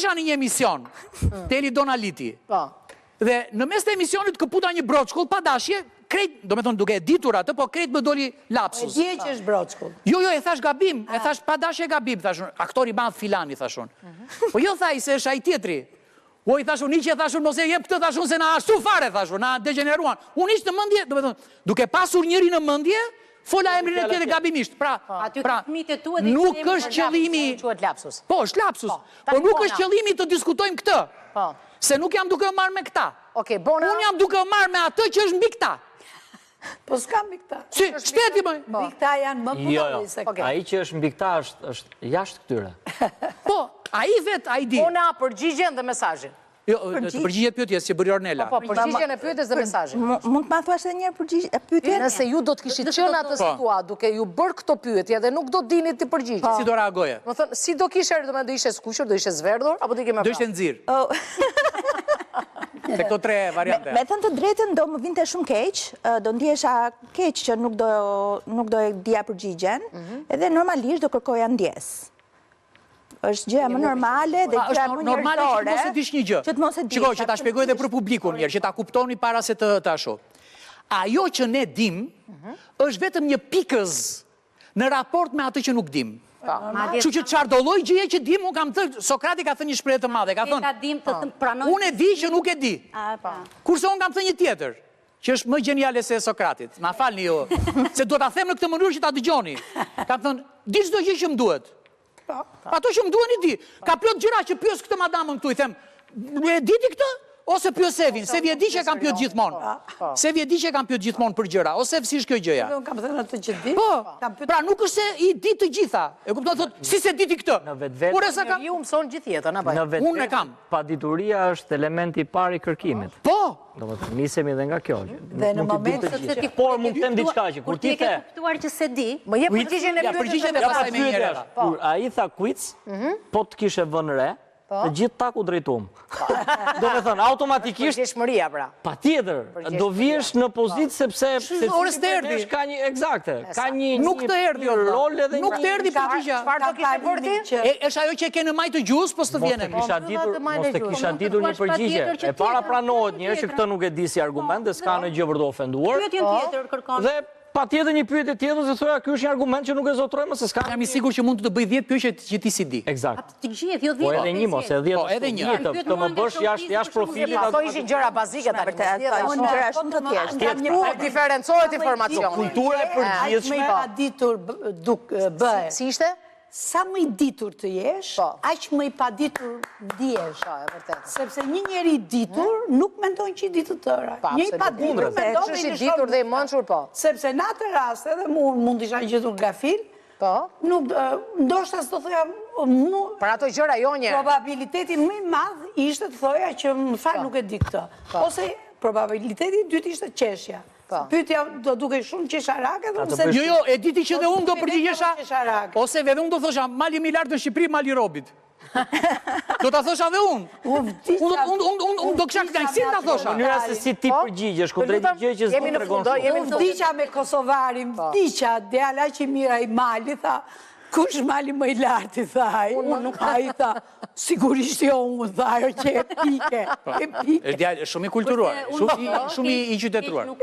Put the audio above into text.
isha në një emision, Teli Donaliti. Dhe në mes të emisionit këputa një broçkull, pa dashje, krejt, do me thonë duke e ditur atë, po krejt më doli lapsus. E dje që është broçkull. Jo, e thash gabim, e thash pa dashje gabim, thashun, aktori madh filani, thashun. Po jo thaj se është ai tjetri. O i thashun, i që thashun, mos e jep këtë, thashun, se na ashtu fare, thashun, na degeneruan. Unë ishtë në mëndje, do me thonë, duke pasur njëri në mëndje, fola emrin e tjetër gabimisht. Pra, nuk është qëllimi... Po, është lapsus. Po nuk është qëllimi të diskutojmë këtë. Se nuk jam duke o marrë me këta. Unë jam duke o marrë me atë që është mbi këta. Po s'ka mbi këta. Si, shteti më... Mbi këta janë më punori se këta. Ai që është mbi këta është jashtë këtyre. Po, ai vet, ai di. Ona përgjigjen dhe mesazhin. Jo, të përgjigjet pyetjes që bëri Ornela. Po, përgjigjen e pyetjes dhe mesazhin. Mund të ma thuash edhe një pyetje? Nëse ju do të kishit qenë atë situatë duke ju bërë këto pyetje dhe nuk do dinit të përgjigje. Si do reagoje? Do thënë, si do kishe, do ishe skuqur, do ishe zverdhur, apo do i keme Do ishte nxirr. Te këto tre variante. Me thënë të drejtën do më vinte shumë keq, do ndjesha keq që nuk do e dija përgjigjen, edhe normalisht do kërkoja ndjes. Është gjë më normale dhe gjë më njerëzore. Normale që të mos e dish një gjë. Që të mos e dish. Shikoj, që ta shpjegoj edhe për publikun mirë, që ta kuptoni para se të asho. Ajo që ne dim, është vetëm një pikëz në raport me atë që nuk dim. Që që çardoloj gjëje që dim, unë kam thënë, Sokrati ka thënë një shprehje të madhe, ka thënë, unë e di që nuk e di. Kurse unë kam thënë një tjetër, që është më geniale se Sokratit. Ma falni jo, se do ta them në këtë mënyrë që ta dëgjoni. Kam thënë, di çdo gjë që më duhet. Ato që më duhen i di. Ka plot gjëra që pyes këtë madamën këtu, i them, e diti këtë? Ose pyes Sevin, Sevi e di që kam pyet gjithmonë. Sevi e di që kam pyet gjithmonë për gjëra, ose si është kjo gjëja? Unë kam thënë atë që di. Po, pra nuk është se i di të gjitha. E kupton thotë, si se diti këtë? Në vetvete ju mëson gjithë jetën, apo? Në Unë e kam. vetvete padituria është elementi i parë i kërkimit. Po. Domethënë nisemi edhe nga kjo. Dhe në momentin se por mund të them diçka që kur ti the kuptuar që se di, më jep përgjigjen e Përgjigjen e pastaj me njëra. Kur ai tha quiz, po të kishe vënë re, të gjithë taku drejtum. Do me thënë, automatikisht... Përgjeshmëria, pra. Pa tjetër, do vjesh në pozitë sepse... Orës të erdi. Ka një, eksakte, ka një... Nuk të erdi, rol edhe... Nuk të erdi përgjigja. Çfarë do kishe bërë ti? Është ajo që e ke në majtë të gjus, po s'të vjene. Mos të kisha ditur një përgjigje. E para pranohet njërë që këtë nuk e di si argument dhe s'ka në gjë për të ofenduar. Dhe pa tjetër një pyetje tjetër se thoya ky është një argument që nuk e zotrojmë se s'ka. Jam i sigurt që mund të bëj 10 pyetje që ti si di. Eksakt. të gjithë, jo 10. Po edhe një mos, edhe 10. Po edhe një. Të më bësh jashtë profilit. Ato ishin gjëra bazike tani. Unë gjëra shumë të thjeshta. Diferencohet informacioni. Kultura e përgjithshme. Aq më i paditur bëhe. Si ishte? Sa më i ditur të jesh, aq më i paditur ndihesh. Sepse një njeri i ditur nuk mendon që i di të tëra. Një i paditur mendon që i ditur dhe i mençur, po. Sepse në atë rast edhe mund isha gjetur nga film, nuk ndoshta s'do thoja për ato gjëra jo një. Probabiliteti më i madh ishte të thoja që më fal nuk e di këtë. Ose probabiliteti i dytë ishte qeshja. Pyetja do duke shumë qesharake dhe mëse... Jo, e diti që dhe unë do përgjigjesha, ose edhe unë do thosha, mali mi lartë në Shqipëri, mali robit. Do ta thosha dhe unë. Unë do kësha këtë si ta thosha. Mënyra se si ti përgjigjesh, ku drejt gjë që s'do tregon shumë. Unë vdiqa me Kosovarin, vdiqa, djala që mira i mali, tha, kush mali më i lartë, i tha, a i tha, sigurisht jo unë, tha, ajo që e pike. Është shumë i kulturuar, shumë i qytetruar.